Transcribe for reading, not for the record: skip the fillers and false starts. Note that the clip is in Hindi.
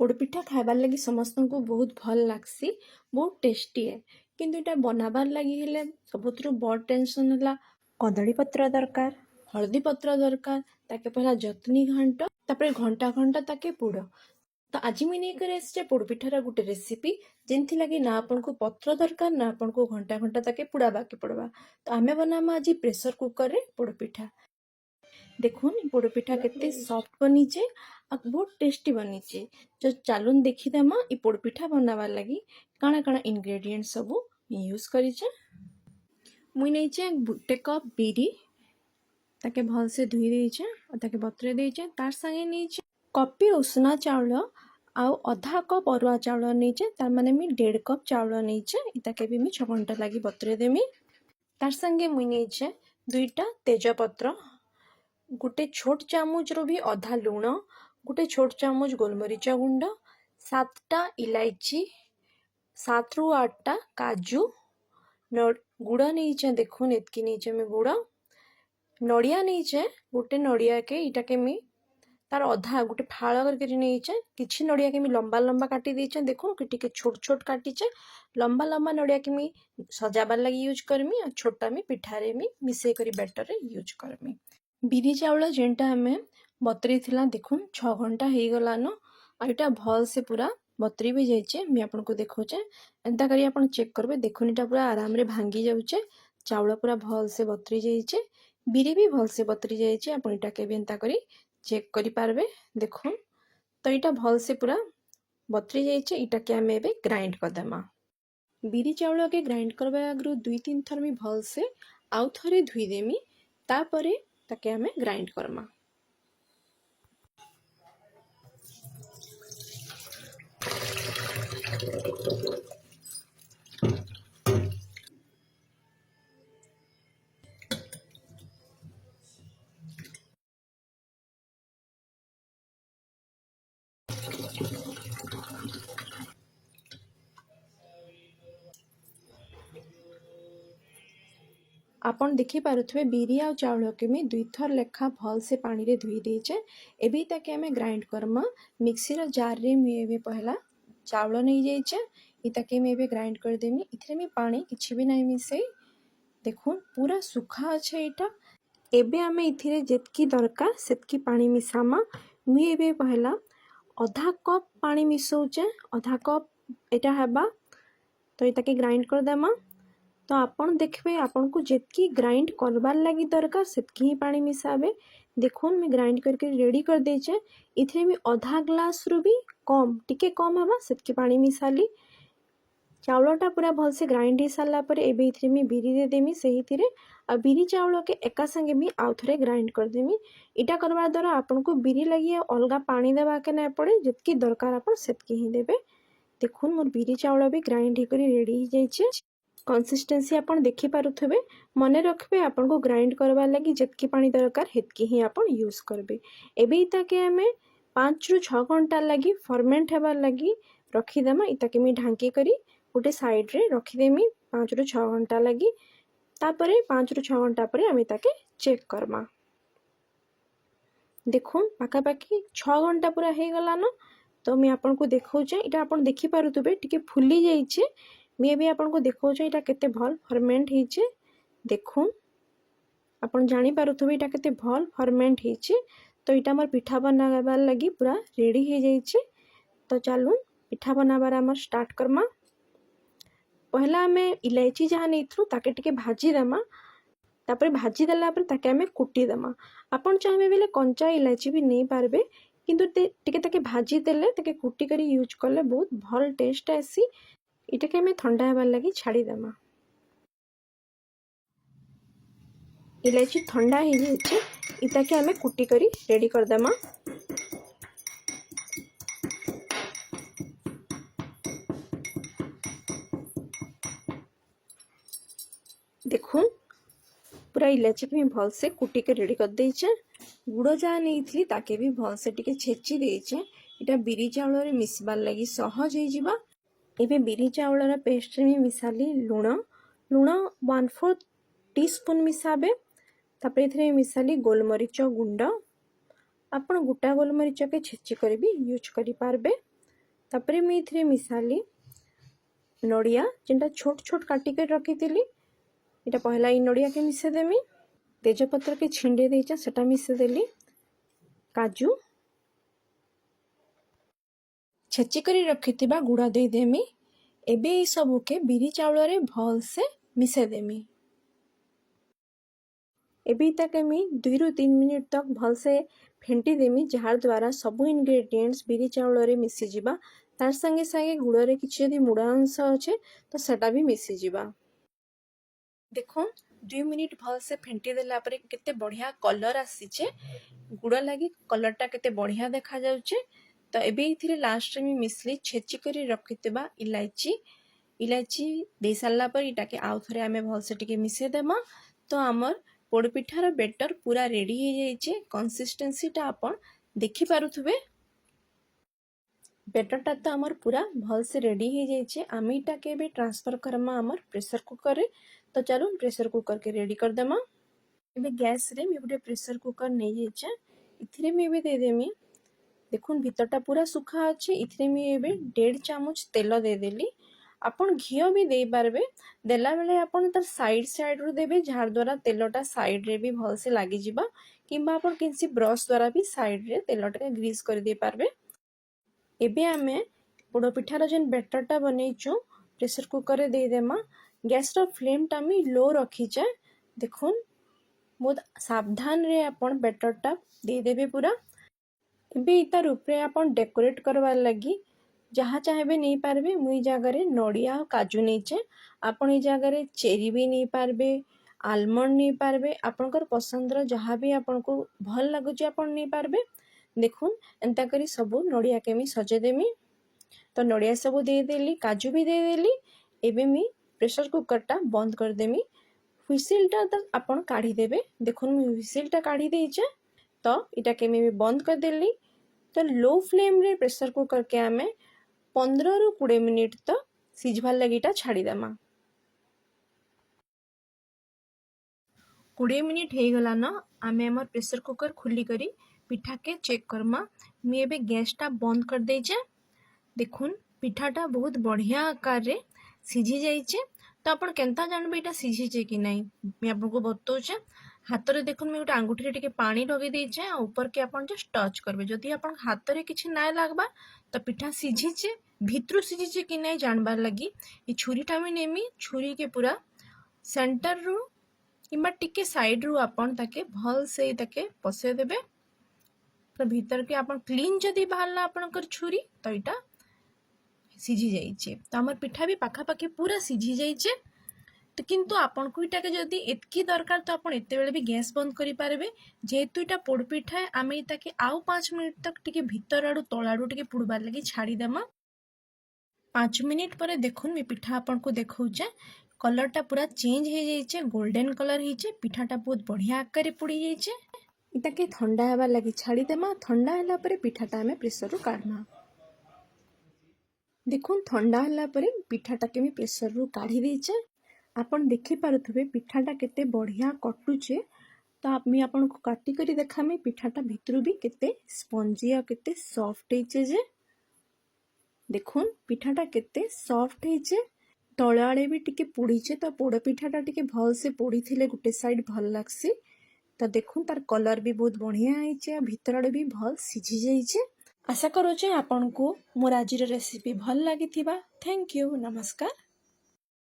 पोड़पिठा खाइबार लगी समस्त को बहुत भल लागसी, बहुत टेस्टी है। किंतु इटा बनाबार लगी हेले सबुठ बड़ टेंशन है कदली पत्र दरकार, हलदी पत्र दरकार, ताके पहला जतनी घंटा तापर घंटा घंटा ताके पोड़। तो आज मुझे नहीं करे पोड़पिठार गोटे रेसिपी जेनथी लगे ना आपन को पत्र दरकार ना आपन को घंटा घंटा ताके पुड़ाबा के पड़वा। तो आमे बनामा आज प्रेशर कुकर रे पोड़पिठा। देखुन पोड़पिठा केते सॉफ्ट बनीचे आ बहुत टेस्टी बनीचे। जो चालून देखीदेमा ई पोड़पिठा बनाबार लगी काଣା काଣା इंग्रेडिएंट सब यूज करीचे। मुई नहींचे गोटे कप बिरी ताके भल से धुई देइचे और ताके बतरे देइचे। तार संगे नहींचे कपे उसना चाउल आउ अधा कप अरुआ चाउल नहींचे, तार माने मी 1.5 कप चाउल नहींचे। इताके भी मी 6 घंटा लगी बतरे देमी। तार संगे मुई नहींचे 2टा तेजपत्र, गोटे छोट चामच रो भी अधा लुण, गोटे छोट चामच गोलमरीच गुंड, 7टा इलायची, 7 रु 8टा काजू, गुड़ नहींचे। देखुन एतकी नहींचे मैं गुड़, नड़िया नहींचे गोटे नड़िया के इटा के मी तार अधा गोटे फाड़ करके नहींचे। किछि नड़िया के मी लंबा लंबा काटी देइचे। देखो कि टिके छोट छोट काटीचे। लंबा लंबा नड़िया के मी सजाबार लगी यूज करमी और छोटा मी पिठारे मी मिसेई करी बैटर रे यूज करमी। बिरी चाउल जेनटा हमें बतरी थिला देखुन 6 घंटा हो गलान और इटा भल से पूरा बतरी भी जाइए। मैं आपको देखौचे एंता करी आपन चेक करबे। देखुन इटा पूरा आराम रे भांगी जाउचे। चाउल पूरा भल से बतरी जाइए, बिरी भी भल से बतरी जाइए। आपन इटा के भी एंता करी चेक करि पारबे। देखुन तो इटा भल से पूरा बतरी जाइए। इटा के हमें एबे ग्राइंड कर देमा। बिरी चाउल के ग्राइंड करबा आगु 2-3 थर मी भल से आउ थरे धुई देमी, तापरे ताके हमें ग्राइंड करमा। आपन देखि पारुथबे बिरी आ चाउल के मी 2 थर लेखा भल से पानी रे धुई देइचे। एबे ताके हमें ग्राइंड करमा। मिक्सी रो जार रे मी एबे पहला चाउल नहीं जाइचे, इताके मी एबे ग्राइंड कर देमी। इथरे मी पानी किछि भी नहीं मिसेई। देखुन पूरा सुखा अच्छे इटा। एबे हमें इथिरे जेतकी दरकार सेतकी पानी मिसामा। मी एबे पहला आधा कप पानी मिसौचे, आधा कप एटा हेबा। तो इताके ग्राइंड कर देमा। तो आपन देखबे आपन को जेतकी ग्राइंड करबार लगी दरकार सेतकी ही पानी मिसाबे। देखुन मैं ग्राइंड करके रेडी कर देइचे। इथरे मी आधा ग्लास रु भी कम टिके कम हेबा सेतकी पानी मिसाली। चाउलटा पूरा भल से ग्राइंड हो सारा पर एबे इथरे मी बिरी दे देमी सही थिरे आ बिरी चाउल के एका संगे भी आउ थरे ग्राइंड कर देमी। इटा करबा द्वारा आपन को बिरी लगी अलगा पानी देबा के ना पड़े, जतकी दरकार आपन सेतकी ही देबे। देखुन मोर बिरी चाउल भी ग्राइंड हो करी रेडी हो जाइए। कंसिस्टेंसी आपन देखि पारुथबे। मने रखबे आपन को ग्राइंड करबा लगी जतकी पानी दरकार हेतकी ही आपन यूज करबे। एबे इताके हमें 5 रु 6 घंटा लगी फर्मेंट हेबार लगी रखी देमा। इताके मी ढांकी करी गोटे साइड रे रखीदेमी 5 रु 6 घंटा लगी। तापरे 5 रु 6 घंटा पर आमे ताके चेक करमा। देखुन पाखापाखी 6 घंटा पूरा हो गलान। तो मैं आपन को देखौचे इटा आपन देखि पारुथबे टिके फुली जाइए। मैं भी आपन को देखौचे इटा केते भल फर्मेंट हिचे। देखुन आपन जानि पारुथबे इटा केते भल फर्मेंट हिचे। तो इटा मोर पिठा बनाबार लगी पूरा रेडी हो जाइए। तो चलून पिठा बनाबार हमर स्टार्ट करमा। पहला हमें इलायची जहाँ नहीं थ्रू ताके टिके भाजी देमा। तापर भाजी देला पर ताके हमें कुटी देमा। आपन चाहे बेले कंचा इलायची भी नहीं पारबे, किंतु टिके ताके भाजी देले ताके कुटी करी यूज करले बहुत भल टेस्ट आसी। इटा के हमें ठंडा हेबार लगी छाड़ी देमा। इलायची ठंडा हो जाइए। इता के हमें कुटी करी रेडी कर देमा। देखुन पूरा इलायची के भल से कुटी के रेडी कर देइचे। गुड़ जहाँ नहीं थी ताके भी भल से टिके छेची देइचे। इटा बिरी चाउल रे मिसबार लगी सहज हो जिबा। एबे बिरी चाउल रा पेस्ट रे मिसाली लुण 1/4 टीस्पून मिसाबे। तापर इथरे मिसाली गोलमरीच गुंड। आपण गोटा गोलमरीच के छेची कर भी यूज करि पारबे। तापर मुझे इथे मिसाली नड़िया जेनटा छोट छोट काटिक रखी। इटा पहला ई नड़िया के मिसेदेमी, तेजपत्र के छिंडे देचा सेटा मिसेदेली, काजू छेचिकरी रखिथिबा गुड़ा देदेमी। एबे ई सबू के बिरी चाउल रे भल से मिसेदेमी। एबे ताके मी 2 ରୁ 3 मिनिट तक भल से फेंटी देमी, जार द्वारा सबू इनग्रेडिएंट्स बिरी चाउल रे मिसी जिबा। तार संगे संगे गुड़ रे किछि यदि मुड़ा अंश अच्छे तो सेटा भी मिसी जिबा। देखो 2 मिनिट भल से फेंटी देला परे केते बढ़िया कलर आसीचे, गुड़ लगी कलरटा केते बढ़िया देखा जाउचे। तो एबे इथिरे लास्ट में मिसली छेची करी रखितबा इलायची दे सारला पर इटाके आउ थरे आमे भल से टिके मिसे देमा। तो हमर पोड़पिठार बेटर पूरा रेडी हो जाइए। कंसिस्टेंसीटा आपण देखि पारुथबे, बेटरटा तो आमर पूरा भल से रेडी हो जाइए। आम इटा के भी ट्रांसफर करमा आमर प्रेशर कुकर रे। तो चलो प्रेशर कुकर के रेडी कर देमा। एबे गैस रे मैं गोटे प्रेशर कुकर नहीं जाइए, इथिरे मैं भी दे देमी। देखुन भीतरटा पूरा सुखा अच्छे। इथिरे मैं एबे 1.5 चामच तेल दे देली। आपण घियो भी दे पारबे, देला बेले आपण तार साइड रू देबे, जार द्वारा तेलटा साइड रे भी भल से लागी जिबा। किंबा आपण किसी ब्रश द्वारा भी साइड रे तेलटा ग्रीस कर दे पारबे। एबे आमे पोड़ पिठार जेन बेटरटा बनैचु प्रेशर कुकर रे दे देमा। गैस रो फ्लेम टा मी लो रखी जाए। देखुन बहुत सावधान रे आपण बेटरटा दे देबे पूरा। एबे इतार ऊपर आपण डेकोरेट करवार लगी जहाँ चाहे नहीं पारबे। मुई जगह नड़िया और काजू नहींचे, आपण ई जगह चेरी भी नहीं पारबे, आलमंड नहीं पारबे। आपणकर पसंदर जहाँ भी आपको भल लगुच आपण नहीं पारबे। देखुन एंता करी सबू नड़िया के मी सजेदेमी। तो नड़िया सबू देदेली, काजू भी देदेली। एबे मी प्रेशर कुकरटा बंद करदेमी। हुइसिलटा तो आपण काढ़ी देबे। देखुन मुई हुइसिलटा काढ़ी देइचे। तो इटा के मी बंद कर देली। तो लो फ्लेम रे प्रेशर कुकर के आमे 15 ରୁ 20 मिनिट तो सिझवार लगिटा छाड़ीदेमा। 20 मिनिट हो गला न, आमे हमर प्रेशर कुकर खुली करी पिठा के चेक करमा। मैं एबे गैसटा बंद कर देइचे। देखुन पिठाटा बहुत बढ़िया आकार रे सिझी जाइचे। तो आपण केनता जानबे इटा सिझीचे कि नहीं, मैं आपको बतौचे। हाथ रे देखुन मैं गोटे आंगुठी रे टिके पानी लगे देइचे, ऊपर के आपण जस्ट टच करबे। जदि आपण हाथ रे किछि नाय लागबा तो पिठा सिझीचे, भितरु सिझीचे कि नहीं जानबार लगी ये छुरीटा में नेमी। छुरी के पूरा सेंटर रू किंबा टिके साइड रू आपण ताके भल से ताके पसे देबे। तो भीतर के आपण क्लीन जदि बाहरला आपणकर छुरी तो इटा सिझी जाइए। तो आमर पिठा भी पाखापाखि पूरा सिझी जाइए। तो किंतु आपन को इटा के जदि एतकी दरकार तो आपण एते बेले भी गैस बंद करि पारबे। जेहेतु इटा पोड़ पिठा है, आमे इटाके आउ 5 मिनिट तक टिके भीतर आडू तळ आडू टिके पुड़बार लगी छाड़ी देमा। 5 मिनिट पर देखुन मैं पिठा आपन को देखौचे, कलरटा पूरा चेंज हो जाइए, गोल्डन कलर होइचे। पिठाटा बहुत बढ़िया आकार रे पुड़ी जाइए। इटाके ठंडा हेबार लगी छाड़ी देमा। ठंडा होला परे पिठाटा आमे प्रेशर रू काढमा। देखुन ठंडा होला परे पिठाटा के मैं प्रेशर रू काढ़ी देइचे। आपण देखि पारुथबे पिठाटा केते बढ़िया कटुचे। तो मैं आपन को काटी करी देखामी पिठाटा भितरु भी केते स्पंजी और केते सॉफ्ट होइचे। जे देखुन पिठाटा केते सॉफ्ट होइचे, तळ आड़े भी टिके पुड़ीचे। तो पोड़ पिठाटा टिके भल से पोड़ी थिले गोटे साइड भल लागसी। तो देखुन तार कलर भी बहुत बढ़िया होइचे, भीतर आड़े भी भल सिझी जाइचे। आशा करूचे आपन को मोर आजिर रेसिपी भल लागिथिबा। थैंक यू, नमस्कार।